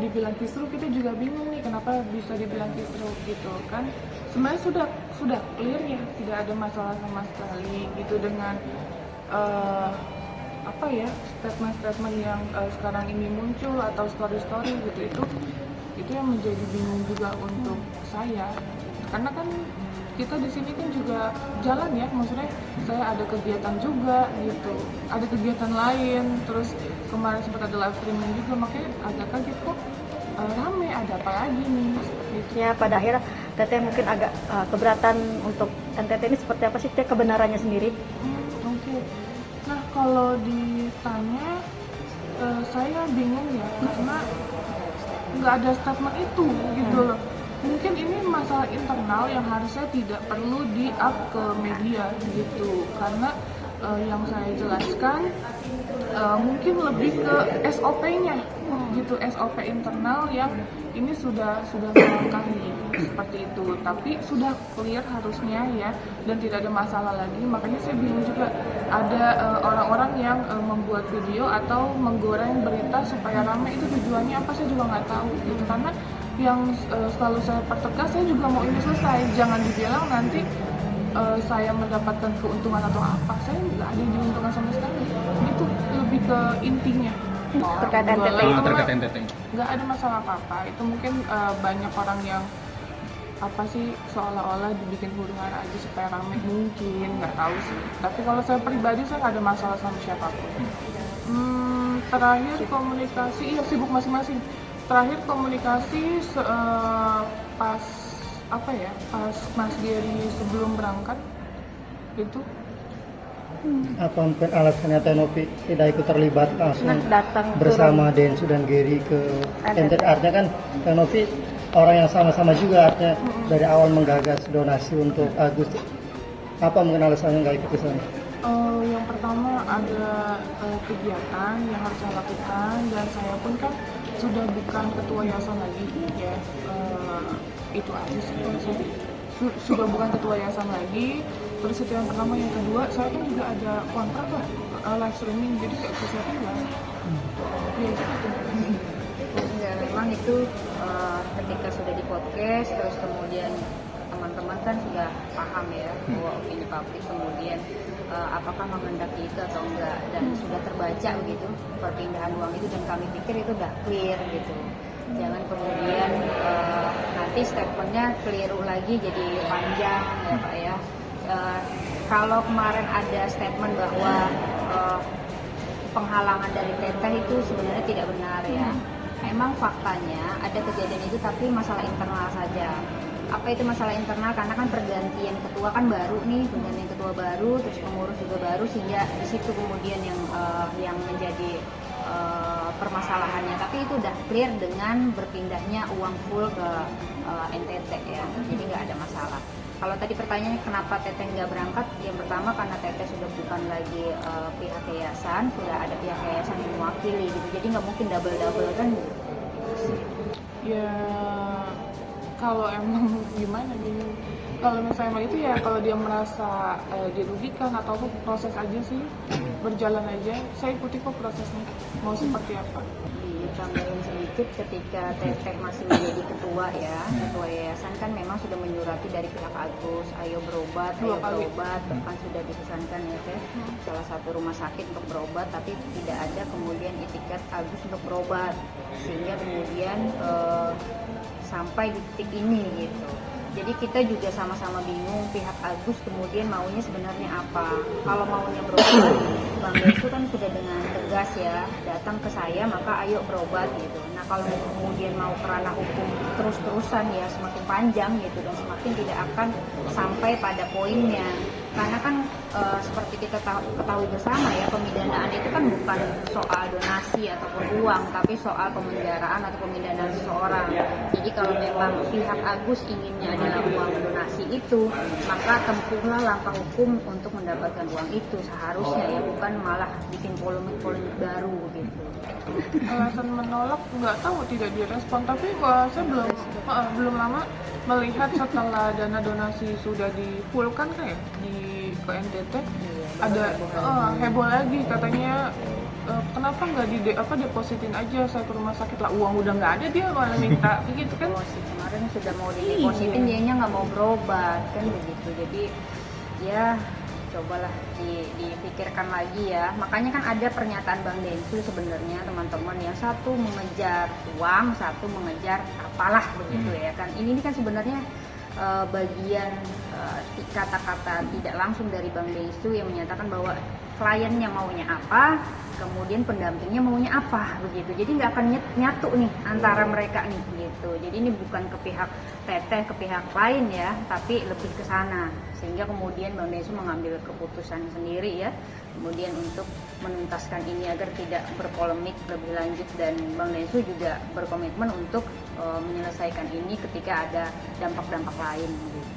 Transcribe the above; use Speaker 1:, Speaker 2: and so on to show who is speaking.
Speaker 1: dibilang kisruh, kita juga bingung nih kenapa bisa dibilang kisruh gitu kan. Sebenarnya sudah clear ya, tidak ada masalah sama sekali gitu dengan apa ya, statement-statement yang sekarang ini muncul atau story-story gitu. Itu yang menjadi bingung juga untuk saya, karena kan kita di sini kan juga jalan ya, maksudnya saya ada kegiatan juga gitu, ada kegiatan lain, terus kemarin sempat ada live streaming juga, makanya agak kaget kok rame, ada apa lagi nih seperti itu.
Speaker 2: Ya, pada akhirnya Teteh mungkin agak keberatan untuk NTT ini seperti apa sih Teh kebenarannya sendiri?
Speaker 1: Oke. Nah, kalau ditanya saya bingung ya, karena nggak ada statement itu gitu loh. Mungkin ini masalah internal yang harusnya tidak perlu di-up ke media gitu, karena yang saya jelaskan mungkin lebih ke SOP-nya gitu, SOP internal yang ini sudah melangkahi seperti itu, tapi sudah clear harusnya ya, dan tidak ada masalah lagi. Makanya saya bingung juga ada orang-orang yang membuat video atau menggoreng berita supaya ramai, itu tujuannya apa saya juga nggak tahu gitu, karena yang selalu saya pertegas, saya juga mau ini selesai, jangan dibilang nanti saya mendapatkan keuntungan atau apa, saya nggak ada diuntungkan sama sekali, itu lebih ke intinya.
Speaker 2: Terkait NTT
Speaker 1: itu
Speaker 3: terkait NTT.
Speaker 1: nggak ada masalah apa-apa, itu mungkin banyak orang yang apa sih, seolah-olah dibikin huru-hara aja supaya rame, mungkin nggak tahu sih, tapi kalau saya pribadi saya nggak ada masalah sama siapapun. Terakhir komunikasi, iya sibuk masing-masing. Terakhir komunikasi pas apa ya, pas Mas Gary sebelum berangkat itu.
Speaker 4: Apa mungkin alasannya Teh Novi tidak ikut terlibat langsung
Speaker 2: datang
Speaker 4: bersama Densu dan Gary ke NTT? Artinya kan Teh Novi orang yang sama-sama juga, artinya dari awal menggagas donasi untuk Agus. Apa mungkin alasannya nggak ikut ke sana?
Speaker 1: Yang pertama ada kegiatan yang harus saya lakukan, dan saya pun kan sudah bukan ketua yayasan lagi ya, itu aja sih kalau saya. Sudah bukan ketua yayasan lagi. Terus itu yang pertama, yang kedua saya kan juga ada kontrak lah live streaming, jadi kayak sesuatu lah ya gitu.
Speaker 5: Enggak, memang itu ketika sudah di podcast, terus kemudian teman-teman kan sudah paham ya bahwa opini publik kemudian apakah menghendaki itu atau enggak, dan sudah terbaca begitu perpindahan uang itu, dan kami pikir itu udah clear gitu. Jangan kemudian nanti statementnya keliru lagi jadi panjang ya Pak ya. Kalau kemarin ada statement bahwa penghalangan dari Teteh itu sebenarnya tidak benar ya. Memang faktanya ada kejadian itu, tapi masalah internal saja. Apa itu masalah internal? Karena kan pergantian ketua kan baru nih, pergantian ketua baru, terus pengurus juga baru, sehingga di situ kemudian yang menjadi permasalahannya. Tapi itu udah clear dengan berpindahnya uang full ke NTT ya, jadi nggak ada masalah. Kalau tadi pertanyaannya kenapa Teteh nggak berangkat, yang pertama karena Teteh sudah bukan lagi pihak yayasan, sudah ada pihak yayasan yang mewakili gitu, jadi nggak mungkin double kan.
Speaker 1: Ya kalau emang gimana gini, kalau misalnya itu ya, kalau dia merasa dirugikan atau apa, proses aja sih, berjalan aja, saya ikuti kok prosesnya mau seperti apa.
Speaker 5: Ditambahin sedikit, ketika Teteh masih menjadi ketua ya, ketua yayasan kan memang sudah menyurati dari pihak Agus, ayo berobat, bahkan sudah dipesankan ya Teh, salah satu rumah sakit untuk berobat, tapi tidak ada kemudian etiket Agus untuk berobat, sehingga kemudian sampai di titik ini gitu. Jadi kita juga sama-sama bingung pihak Agus kemudian maunya sebenarnya apa. Kalau maunya berobat, Bang Densu kan sudah dengan tegas ya, datang ke saya maka ayo berobat gitu. Nah kalau kemudian mau ke ranah hukum terus-terusan ya semakin panjang gitu, dan semakin tidak akan sampai pada poinnya. Karena kan seperti kita ketahui bersama ya, pemidanaan itu kan bukan soal donasi ataupun uang, tapi soal pemenjaraan atau pemindahan seseorang. Jadi kalau memang pihak Agus inginnya adalah uang donasi itu, maka tempuhlah langkah hukum untuk mendapatkan uang itu seharusnya ya, bukan malah bikin polemik-polemik baru gitu.
Speaker 1: Alasan menolak nggak tahu, tidak direspon, tapi saya belum lama melihat setelah dana donasi sudah di-fullkan kayak di ke NTT, ada heboh lagi katanya kenapa nggak depositin aja saya ke rumah sakit lah, uang udah nggak ada dia malah minta begitu kan.
Speaker 5: Oh, sih, kemarin sudah mau didepositin dianya nggak mau berobat kan begitu. Jadi ya cobalah dipikirkan lagi ya. Makanya kan ada pernyataan Bang Densu sebenarnya teman-teman, yang satu mengejar uang, satu mengejar apalah begitu ya kan. Ini kan sebenarnya bagian kata-kata tidak langsung dari Bang Densu yang menyatakan bahwa kliennya maunya apa, kemudian pendampingnya maunya apa begitu. Jadi nggak akan nyatu nih antara mereka nih gitu. Jadi ini bukan ke pihak teteh, ke pihak lain ya, tapi lebih ke sana. Sehingga kemudian Bang Densu mengambil keputusan sendiri ya, kemudian untuk menuntaskan ini agar tidak berpolemik lebih lanjut, dan Bang Densu juga berkomitmen untuk menyelesaikan ini ketika ada dampak-dampak lain gitu.